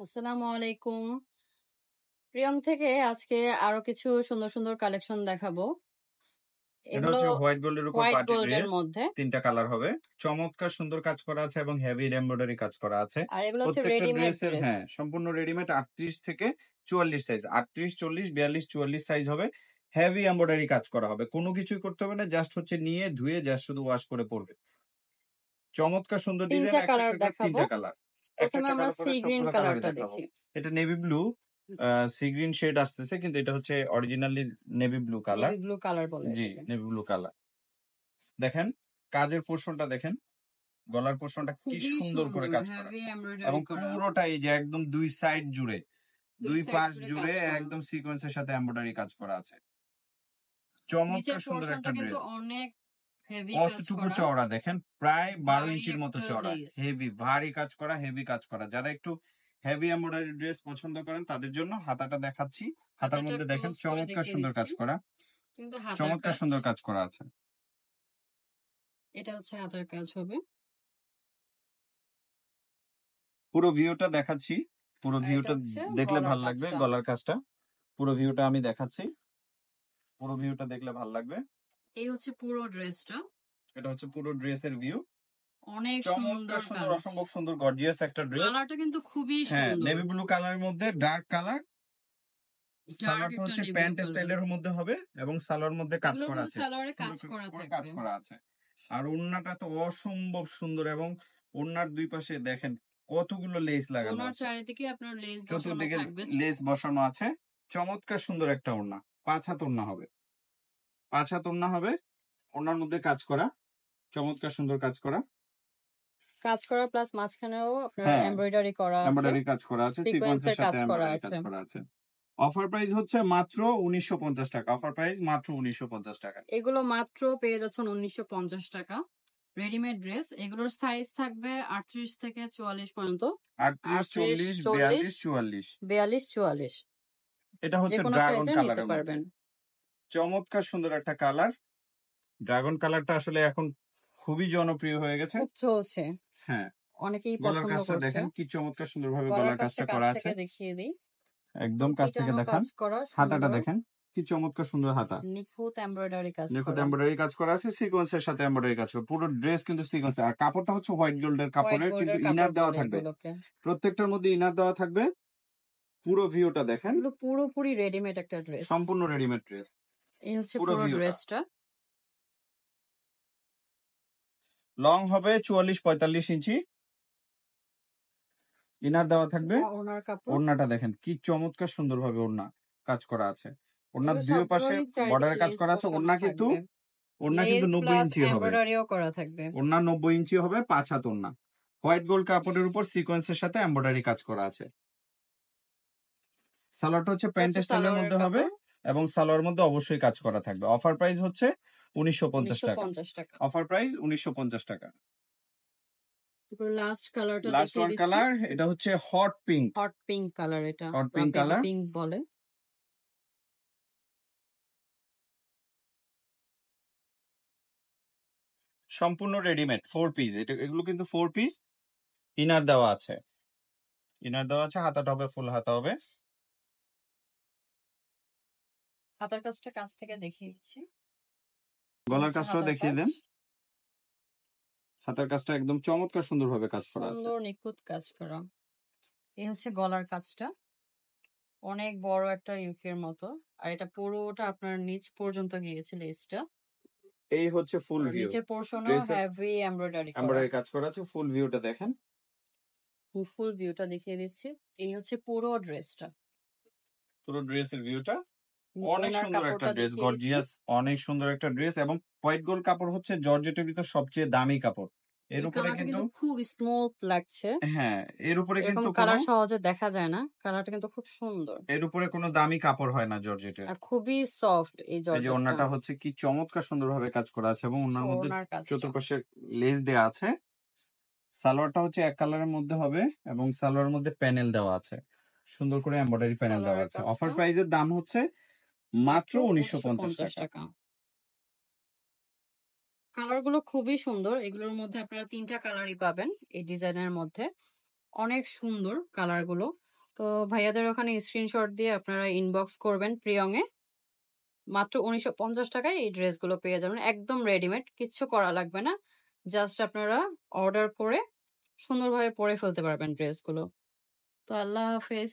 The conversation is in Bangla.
আসসালামু আলাইকুম। প্রিয়ং থেকে আজকে আরো কিছু সুন্দর সুন্দর কালেকশন দেখাবো। এটা এগুলো হচ্ছে হোয়াইট গোল্ডের উপর হোয়াইট পার্টি গোল্ডের ড্রেস। মধ্যে, তিনটা কালার হবে। চমৎকার সুন্দর কাজ করা আছে এবং হেভি এমব্রয়ডারি কাজ করা আছে। আর এগুলো হচ্ছে প্রত্যেকটা রেডিমেড ড্রেসের ড্রেস। সম্পূর্ণ রেডিমেড 38 থেকে 44 সাইজ, 38, 40, 42, 44 সাইজ হবে। হেভি এমব্রয়ডারি কাজ করা হবে। কোনো কিছুই করতে হবে না, জাস্ট হচ্ছে নিয়ে ধুয়ে জাস্ট শুধু ওয়াশ করে পরবে। চমৎকার সুন্দর ডিজাইন, তিনটা একটা কালার একটা করে দেখাবো। তিনটা কালার। একটা প্রথমে একটা আমরা করে সি পরে গ্রিন সবগুলো কালারই কালারটা দেখাবো। দেখি। এটা navy blue, sea green shade আসতেছে, কিন্তু এটা হচ্ছে originally navy blue colour. Navy blue colour বলে জি, এটাকে। Navy blue colour. দেখেন কাজের পোর্শনটা দেখেন, গলার পোর্শনটা কি খুবই সুন্দর করে সুন্দর, কাজ করা হেভি এবং এমব্রয়ডারি করা। পুরোটা এই যে একদম দুই সাইড জুড়ে, দুই দুই সাইড পাশ জুড়ে জুড়ে কাজ করা। একদম সিকোয়েন্সের সাথে এমব্রয়ডারি কাজ করা আছে। নিচের চমৎকার সুন্দর পোর্শনটা একটা কিন্তু ড্রেস। অনেক হেভি কাজ কতটুকু করা, চওড়া দেখেন, প্রায় 12 ভারী ইঞ্চির মতো একটা চওড়া। লেস। হেভি ভারী কাজ করা, হেভি কাজ করা। যারা একটু হেভি এমব্রয়ডারি ড্রেস পছন্দ করেন তাদের জন্য হাতাটা দেখাচ্ছি। হাতার হাতাটা মধ্যে দেখেন ক্লোজ করে চমৎকার দেখিয়ে সুন্দর দিচ্ছি, কাজ করা, কিন্তু হাতার চমৎকার কাজ। সুন্দর কাজ করা আছে। এটা হচ্ছে হাতার কাজ হবে। পুরো ভিউটা দেখাচ্ছি, পুরো আর এটা ভিউটা হচ্ছে দেখলে গলার ভাল লাগবে। কাজটা। গলার কাজটা, পুরো ভিউটা আমি দেখাচ্ছি, পুরো ভিউটা দেখলে ভাল লাগবে। এই হচ্ছে পুরো ড্রেসটা। এটা হচ্ছে পুরো ড্রেসের ভিউ। অনেক চমৎকার সুন্দর সুন্দর, কাজ। অসম্ভব সুন্দর, গর্জিয়াস একটা ড্রেস। কালারটা কিন্তু খুবই হ্যাঁ, সুন্দর। নেভি ব্লু কালারের মধ্যে ডার্ক কালার। ডার্ক সালোয়ারটা একটা হচ্ছে নেভি প্যান্ট কালার। স্টাইলের মধ্যে হবে এবং সালোয়ার মধ্যে কাজ এগুলোর করা কিন্তু আছে, সালোয়ারে কাজ সুন্দর করা করে কাজ থাকবে। করা আছে। আর ওড়নাটা তো অসম্ভব সুন্দর এবং ওড়নার দুই পাশে দেখেন কতগুলো লেস লাগানো ওনার আছে, চারিদিকে আপনার লেস বসানো চতুর্দিকে থাকবে। লেস বসানো আছে। চমৎকার সুন্দর একটা ওড়না, 5 হাত ওড়না হবে, 5 হাত ওড়না হবে। ওড়নার মধ্যে কাজ করা, চমৎকার সুন্দর কাজ করা। কাজ করা প্লাস মাঝখানেও আপনার হ্যাঁ, এমব্রয়ডারি করা আছে, এমব্রয়ডারি কাজ করা আছে, সিকোয়েন্সের সিকোয়েন্সের সাথে কাজ করা এমব্রয়ডারি কাজ আছে। করা আছে। অফার প্রাইস হচ্ছে মাত্র 1950 টাকা। অফার প্রাইস মাত্র 1950 টাকা। এগুলো মাত্র পেয়ে যাচ্ছেন 1950 টাকা। রেডিমেড ড্রেস, এগুলোর সাইজ থাকবে 38 থেকে 44 পর্যন্ত। 38, 38, 40, 40, 42, 44। 42, 44 এটা যে হচ্ছে কোনো ড্রাগন সাইজের নিতে কালারের মধ্যে। পারবেন। চমৎকার সুন্দর একটা কালার। ড্রাগন কালারটা আসলে এখন খুবই জনপ্রিয় হয়ে গেছে। খুব চলছে, হ্যাঁ, অনেকেই গলার পছন্দ কাজটা করছে। দেখেন কি চমৎকার সুন্দরভাবে গলার গলার কাজটা কাজটা কাছ করা আছে। থেকে দেখিয়ে দিই। একদম কাছ থেকে প্রতিটানো দেখান। কাজ করা হাতাটা সুন্দর, দেখেন কি চমৎকার সুন্দর হাতা। নিখুঁত এমব্রয়ডারি কাজ নিখুঁত করা। এমব্রয়ডারি কাজ করা আছে, সিকোয়েন্সের সাথে এমব্রয়ডারি কাজ করা। পুরো ড্রেস কিন্তু সিকোয়েন্স, আর কাপড়টা হচ্ছে হোয়াইট গোল্ডের হোয়াইট কাপড়ের, কিন্তু গোল্ডের ইনার কাপড় দেওয়া বলে থাকবে। এগুলোকে। প্রত্যেকটার মধ্যে ইনার দেওয়া থাকবে। পুরো ভিউটা দেখেন, এগুলো পুরোপুরি রেডিমেড একটা ড্রেস। সম্পূর্ণ রেডিমেড ড্রেস। এই হচ্ছে পুরো পুরো ভিউটা ড্রেসটা। লং হবে 44, 45 ইঞ্চি। ইনার দেওয়া থাকবে। ওনার কাপড়। ওড়নাটা দেখেন কি চমৎকার সুন্দরভাবে ওড়না কাজ করা আছে। ওড়নার এগুলো দুই পাশে সবগুলোরই চারিদিকে বর্ডারে কাজ লেস করা আছে। বসানো ওড়না কিন্তু, থাকবে। ওড়না কিন্তু লেস 90 প্লাস ইঞ্চি হবে। এমব্রয়ডারিও করা থাকবে। ওড়না 90 ইঞ্চি হবে, 5 হাত ওড়না। হোয়াইট গোল্ড কাপড়ের উপর সিকোয়েন্সের সাথে এমব্রয়ডারি কাজ করা আছে। সালোয়ারটা হচ্ছে এটা প্যান্ট হচ্ছে স্টাইলের সালোয়ারের মধ্যে হবে কাপড়। এবং সালোয়ার মধ্যে অবশ্যই কাজ করা থাকবে। অফার প্রাইস হচ্ছে 1950 টাকা। 1950 টাকা। অফার প্রাইস 1950 টাকা। তারপর লাস্ট কালারটা লাস্ট দেখিয়ে ওয়ান দিচ্ছি। কালার, এটা হচ্ছে hot pink. Hot pink colour, এটা হট বা পিঙ্ক বেবি কালার, পিঙ্ক বলে। সম্পূর্ণ রেডিমেড 4 পিস। এগুলো কিন্তু 4 পিস। ইনার দেওয়া আছে, ইনার দেওয়া আছে। হাতাটা হবে ফুল হাতা হবে। হাতার কাজটা কাছ থেকে দেখিয়ে দিচ্ছি। গলার কাজটাও হাতার দেখিয়ে কাজ দেন। হাতার কাজটা একদম চমৎকার সুন্দরভাবে কাজ করা আছে। সুন্দর নিখুঁত কাজ করা। এই হচ্ছে গলার কাজটা, অনেক বড় একটা ইউকের মতো। আর এটা পুরোটা আপনার নিচ পর্যন্ত গিয়েছে লেসটা। এই হচ্ছে ফুল আর ভিউ। নিচের পোর্শনও ড্রেসের হেভি এমব্রয়ডারি করা। এমব্রয়ডারি কাজ করা আছে। ফুল ভিউটা দেখেন। ফুল ভিউটা দেখিয়ে দিচ্ছি। এই হচ্ছে পুরো ড্রেসটা। পুরো ড্রেসের ভিউটা। অনেক ওনার সুন্দর একটা কাপড়টা ড্রেস, দেখিয়ে দিচ্ছি। গর্জিয়াস, অনেক সুন্দর একটা ড্রেস। এবং হোয়াইট গোল্ড কাপড় হচ্ছে জর্জেটের ভিতর সবচেয়ে দামি কাপড়। এর এই উপরে কালারটা কিন্তু, কিন্তু খুব স্মুথ লাগছে। হ্যাঁ, এর উপরে এরকম কিন্তু কোনো, কালার সহজে দেখা যায় না। কালারটা কিন্তু খুব সুন্দর এর উপরে কোনো দামি কাপড় হয় না জর্জেটের। আর খুবই সফট এই এই যে জর্জেটটা। ওড়নাটা হচ্ছে কি চমৎকার সুন্দরভাবে কাজ করা আছে এবং ওড়নার মধ্যে ওনার কাজটা চতুর্পাশে লেস দেওয়া আছে। সালোয়ারটা হচ্ছে এক কালারের মধ্যে হবে এবং সালোয়ারের মধ্যে প্যানেল দেওয়া আছে, সুন্দর করে এমব্রয়ডারি প্যানেল দেওয়া সালোয়ারের আছে। অফার কাজটা প্রাইসের দাম হচ্ছে মাত্র মাত্র 1950 1950 টাকা। টাকা। কালার গুলো খুবই সুন্দর। এগুলোর মধ্যে আপনারা 3টা কালারই পাবেন এই ডিজাইনের মধ্যে। অনেক সুন্দর কালার গুলো। তো ভাইয়াদের ওখানে স্ক্রিনশট দিয়ে আপনারা ইনবক্স করবেন প্রিয়ংয়ে। মাত্র ১৯৫০ টাকায় এই ড্রেসগুলো পেয়ে যাবেন। একদম রেডিমেড, কিচ্ছু করা লাগবে না। জাস্ট আপনারা অর্ডার করে সুন্দরভাবে পরে ফেলতে পারবেন ড্রেসগুলো। তো আল্লাহ হাফেজ।